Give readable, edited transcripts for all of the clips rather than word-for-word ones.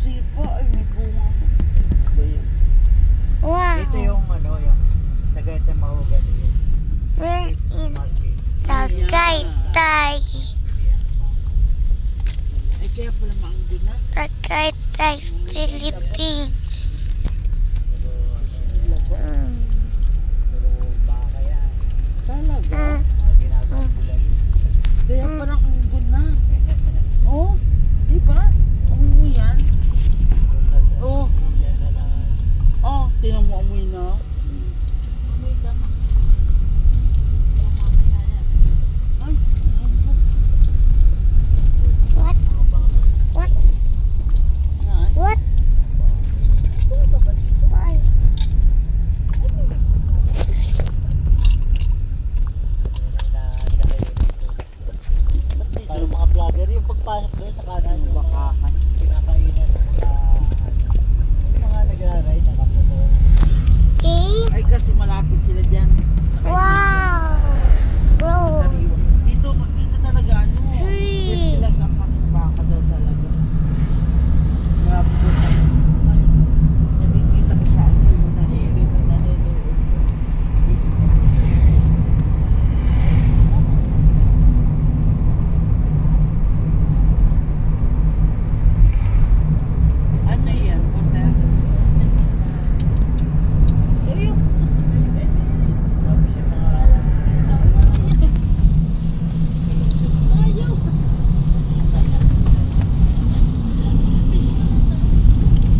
sipa. Ay, may bunga. Ba yun? Wow. Ito yung ano, yung Tagaytay mahogany yun. We're in Market. Tagaytay. Ay, kaya pala maanggo na. Tagaytay, Philippines. Pero ano, pero baka yan. Talaga? Mga ginagawa nila rin. Kaya parang anggo na. Oh, di ba? Amoy yan. Oh. Oh, tingnan mo amoy na. Ay, anggo. What? What? Yan. What? Why? Parang mga vlogger yung pagpasok doon sa kanan yung mga Bakahan. kinakainan ng mga yung mga nagra-ride na kaputo. Okay. Ay, kasi malapit sila dyan. Wow. Bro. Sariwa. Dito talaga ano. Jeez. Pwede lang ang baka daw talaga. Grabe ko sa nakikita ko sa ano yung nanonood. Ano yan? Hotel? Tapos yung mga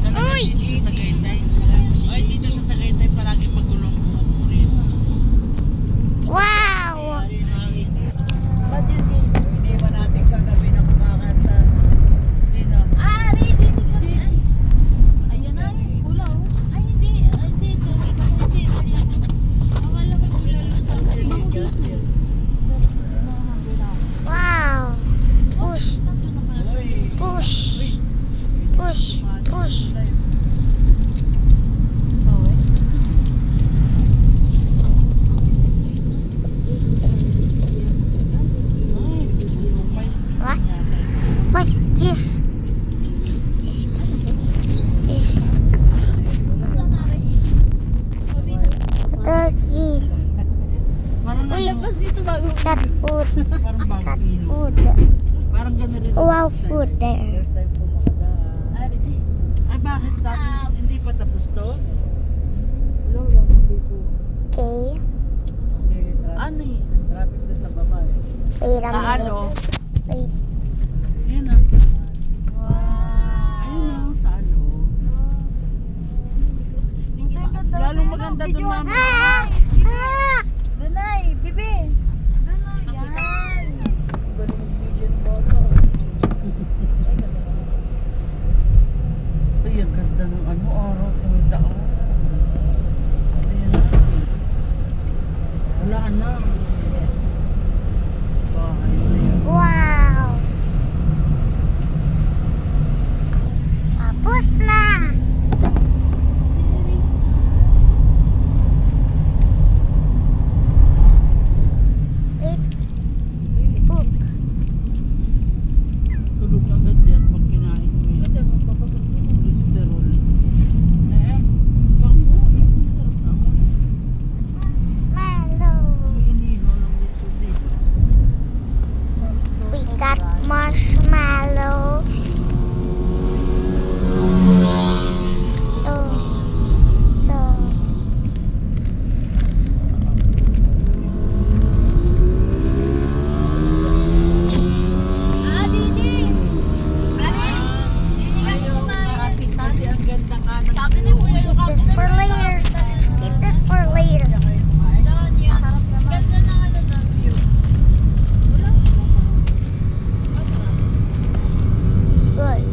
Talaga dito sa Tagaytay. Ay, dito sa Tagaytay palagi magulong buhok mo rin. Wow. nangyari na iniwan natin kagabi na kumakanta. Sino? Wow. Push. Push. Push. Push. What? What's this? This. Turkeys. Parang ano? Cat food. Parang Cat bagong food. Parang gano'n rin. Wow food there. First time po makadaan. Ay, bakit dati hindi pa tapos to? Okay. Kasi Ano eh? traffic doon sa baba eh. Wait a minute. Ano? Wait. Yan ah. Ayun ah, sa ano? Lalong maganda doon mama. Ah! Ah! Dunay, bibi. Dunay, yan. Galing mag-video photo. Ay, ang ganda ng ano, araw, may daan. Ayan na. Wala na. Bahay na yan. Wow. Tapos na. Wait. Poop. Tulog agad yan pag kinain mo yun. Cholesterol. Eh, bang mo. Sarap na mo. Marshmallow. Inihaw lang dito dito. We got marshmallows. So. Kasi ang ganda nga ng Keep this for later. Keep this for later. Good.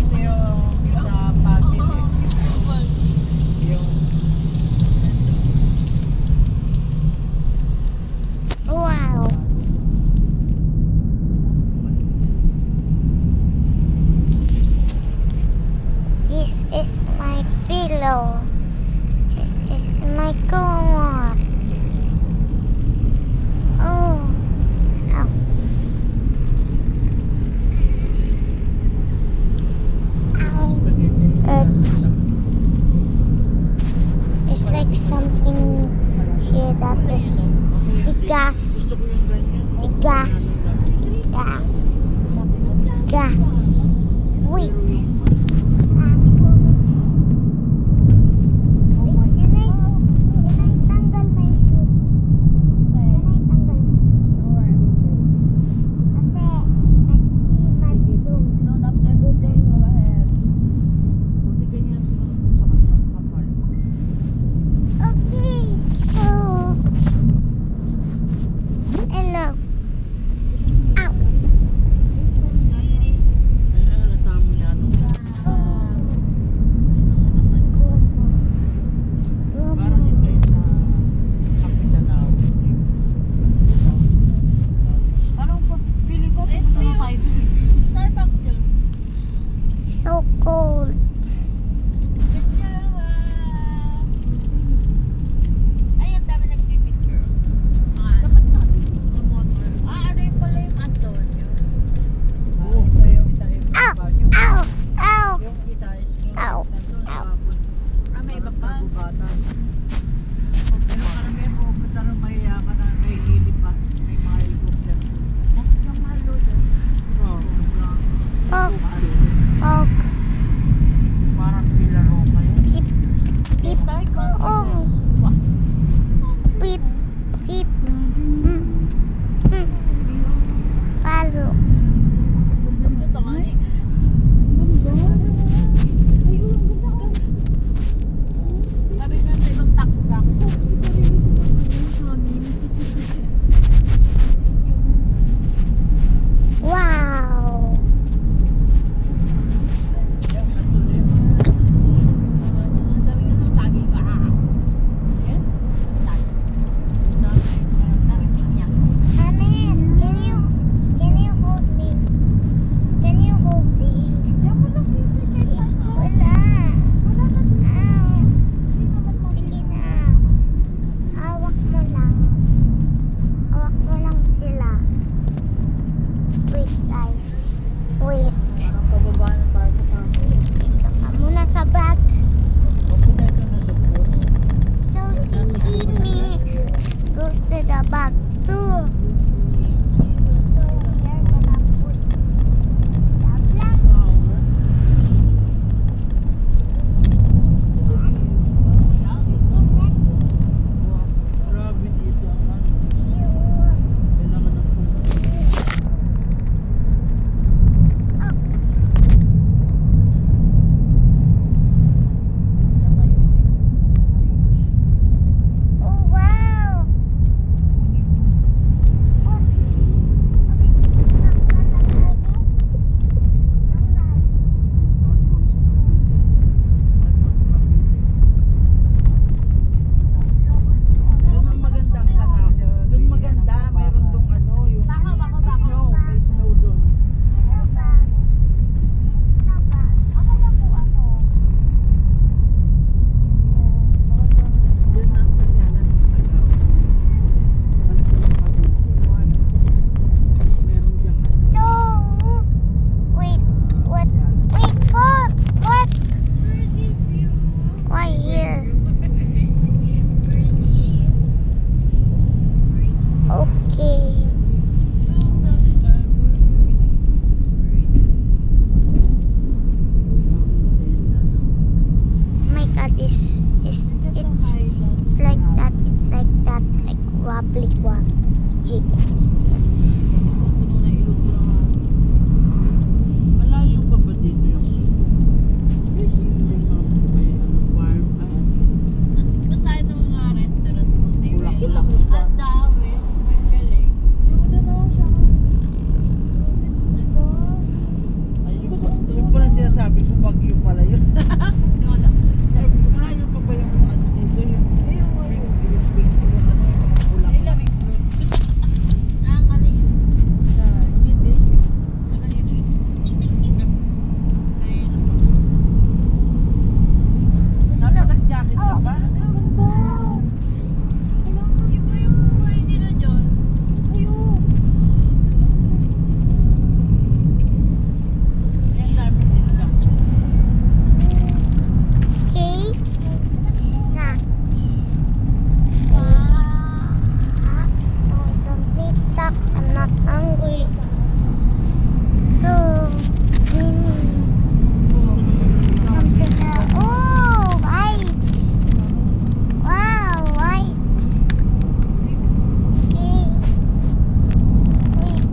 Ito yung sa Pasig eh. Yung Wow. This is my pillow. This is my comot. Oh. Ow. Gusto ko yung ganyan. Gas. Gas. Gas. Wait. Can I tanggal my shoes? Can I tanggal? Kasi Don't have to go there. Go ahead. Buti ganyan sa kanya kapal. okay. So, hello. Ow. Ay, halata mo yan. Parang yun kayo sa Kapitanao. Parang feeling ko pupunta na tayo dun. Starbucks yun. So cold. Ay, ang dami nagpipicture. Dapat natin. Mga motor. Aray pala yung Antonio. Ito yung isa yung Ow. bus. Yung Ow. Ow. isa is Ow. nandun sa Ah, may iba pa. Bugatan. Pero karamihan pupunta ng mayayaman na may hilip pa. May mga helicopter. Yung mahal doon. Oh, Pog. Mahal. Pog. parang pilaro kayo. Pip. Pip. Tayo ko. Oh. Pip. Pip. Mm. Mm. Palo. Gusto to nga eh. Sabi nga sa ibang tax bank. Wow. Yan, nandun din. Sabi nga nung saging ka. Yan. Dami pinya. Amen. Can you hold me? Can you hold this? Wala. Ow. Sige na. Hawak mo lang. Hawak mo lang sila. Wait guys. Wait. Parang pababa na tayo sa pangko. Tika ka muna sa bag. Papunta ito na sa bus. So si Jimmy goes to the bag too. So we're gonna put the blanket. Grabe dito ang ano. Ew. Kailangan ng pumunta. Oh wow. Doon ang magandang tanawin. Doon maganda, meron dong ano, yung snow, may snow doon. Doon ang pasyalan ng Tagaw. Ano ko ng Cavite. Meron diyang ano. So wait, what? Wait, what? What? Why here? Okay. My God, it's like that. It's like that, like wobbly jig. Malayo pa ba dito yung may mga may ano, farm? Nandito pa tayo ng mga restaurant mo. Bulak-bulak. Ang dami. Ang galing. Ay, yung pala sinasabi ko, Bagyo pala yun. Ay, malayo pa ba yung ano dito? Yung big, yung ano, yung mga Ay, bulak. lamig doon. not hungry. So, we need something else. Oh, wipes. Wow, wipes. Okay. Wait.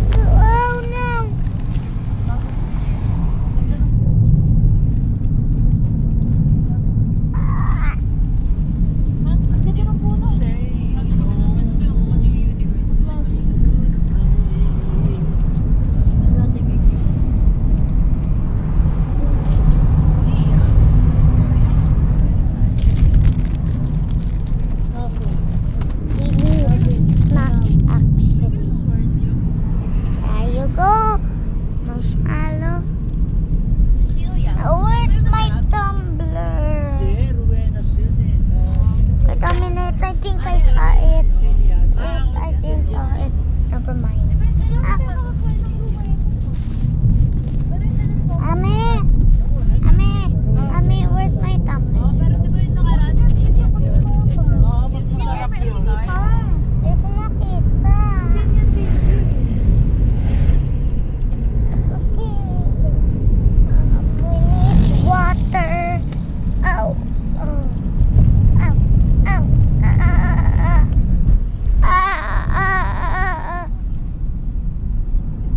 So, oh no. Ah. Ang ganda ng puno. We need snacks actually. There you go. Marshmallow. Oh, where's my tumbler? Hindi, Ruenas yun eh. Wait a minute, I think I saw it. Wait, I think I saw it. Never mind. Ame! Ame, where's my tumbler? Oo, mas masarap yun. Hindi ko makita. Okay. We need water. Ow. Oh. Ow. Ow.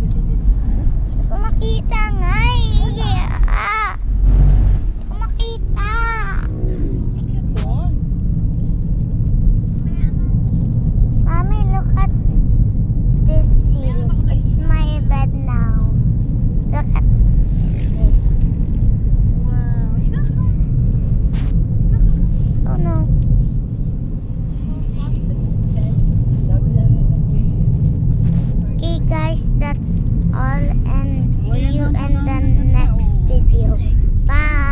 Hindi ko makita nga eh. Hindi ko makita. Doon. Mommy, look at this scene. It's my bed now. Look at this. Oh no. Okay guys, that's all and see you in the next video. Bye.